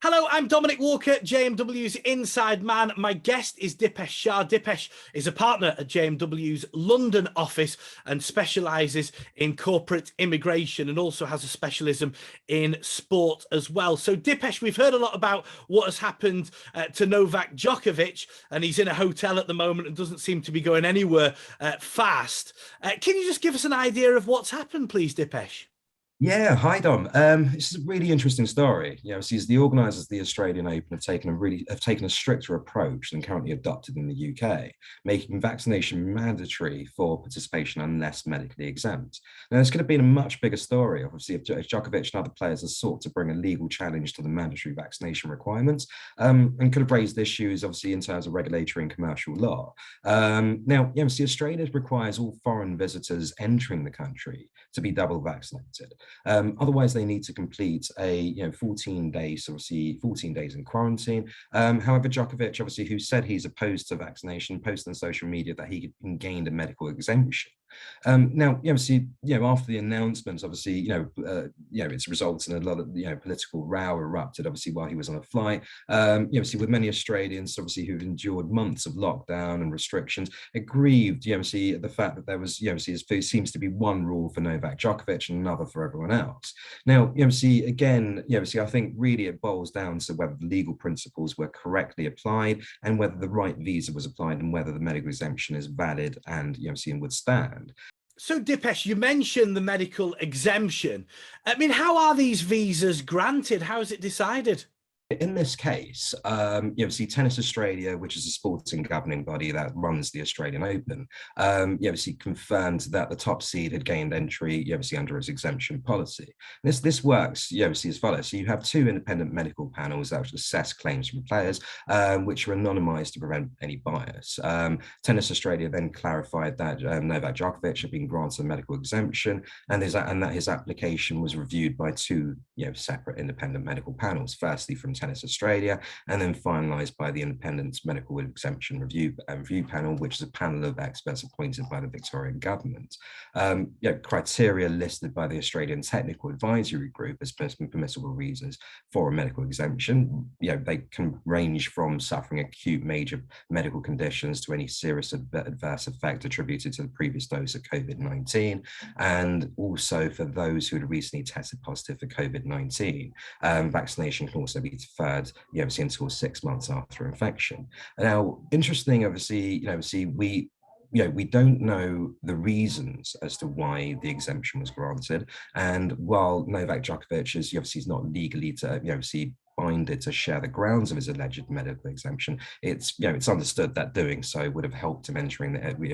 Hello, I'm Dominic Walker, JMW's Inside Man. My guest is Dipesh Shah. Dipesh is a partner at JMW's London office and specialises in corporate immigration and also has a specialism in sport as well. So, Dipesh, we've heard a lot about what has happened to Novac Djokovic, and he's in a hotel at the moment and doesn't seem to be going anywhere fast. Can you just give us an idea of what's happened, please, Dipesh? Yeah, hi Dom. This is a really interesting story. See, as the organisers of the Australian Open have taken a stricter approach than currently adopted in the UK, making vaccination mandatory for participation unless medically exempt. Now, this could have been a much bigger story, obviously, if Djokovic and other players have sought to bring a legal challenge to the mandatory vaccination requirements, and could have raised issues, obviously, in terms of regulatory and commercial law. See, Australia requires all foreign visitors entering the country to be double vaccinated. Otherwise, they need to complete a 14 days, obviously 14 days in quarantine. However, Djokovic, obviously, who said he's opposed to vaccination, posted on social media that he gained a medical exemption. After the announcements, obviously, it's resulted in a lot of, political row erupted, obviously, while he was on a flight. With many Australians, obviously, who've endured months of lockdown and restrictions, aggrieved, at the fact that there was, there seems to be one rule for Novak Djokovic and another for everyone else. Now, I think really it boils down to whether the legal principles were correctly applied and whether the right visa was applied and whether the medical exemption is valid and, and would stand. So, Dipesh, you mentioned the medical exemption. I mean, how are these visas granted? How is it decided? In this case, Tennis Australia, which is a sporting governing body that runs the Australian Open, confirmed that the top seed had gained entry, under its exemption policy. This works, as follows. So you have two independent medical panels that assess claims from players, which are anonymised to prevent any bias. Tennis Australia then clarified that Novak Djokovic had been granted a medical exemption, and that his application was reviewed by two, separate independent medical panels. Firstly, from Tennis Australia, and then finalised by the Independent Medical Exemption Review Panel, which is a panel of experts appointed by the Victorian government. Criteria listed by the Australian Technical Advisory Group as permissible reasons for a medical exemption. They can range from suffering acute major medical conditions to any serious adverse effect attributed to the previous dose of COVID-19, and also for those who had recently tested positive for COVID-19. Vaccination can also be deferred, until 6 months after infection. Now, interesting, obviously, we don't know the reasons as to why the exemption was granted. And while Novak Djokovic is he's not legally to binded to share the grounds of his alleged medical exemption, it's understood that doing so would have helped him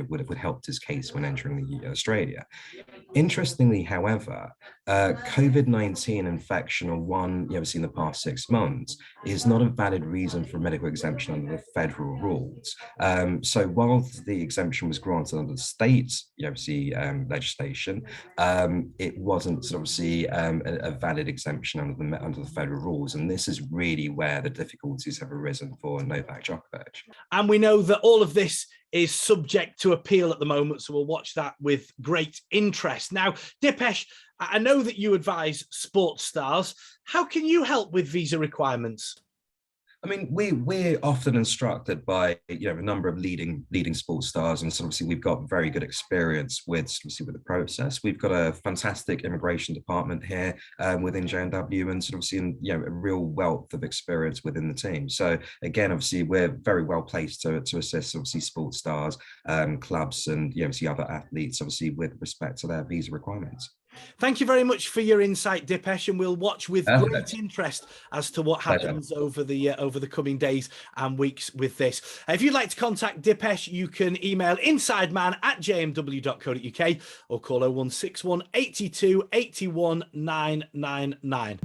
would have helped his case when entering Australia. Interestingly, however, COVID-19 infection of one, in the past 6 months is not a valid reason for a medical exemption under the federal rules. So while the exemption was granted under the state, legislation, it wasn't a valid exemption under the federal rules, and this is really where the difficulties have arisen for Novak Djokovic. And we know that all of this is subject to appeal at the moment, so we'll watch that with great interest. Now, Dipesh, I know that you advise sports stars. How can you help with visa requirements? I mean, we're often instructed by a number of leading sports stars, and so obviously we've got very good experience with the process. We've got a fantastic immigration department here within JMW, and a real wealth of experience within the team. So again, obviously we're very well placed to assist sports stars, clubs, and other athletes, obviously with respect to their visa requirements. Thank you very much for your insight, Dipesh, and we'll watch with great interest as to what happens over the coming days and weeks with this. If you'd like to contact Dipesh, you can email insideman@jmw.co.uk or call 0161 82 81 999.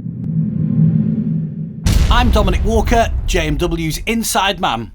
I'm Dominic Walker, JMW's Inside Man.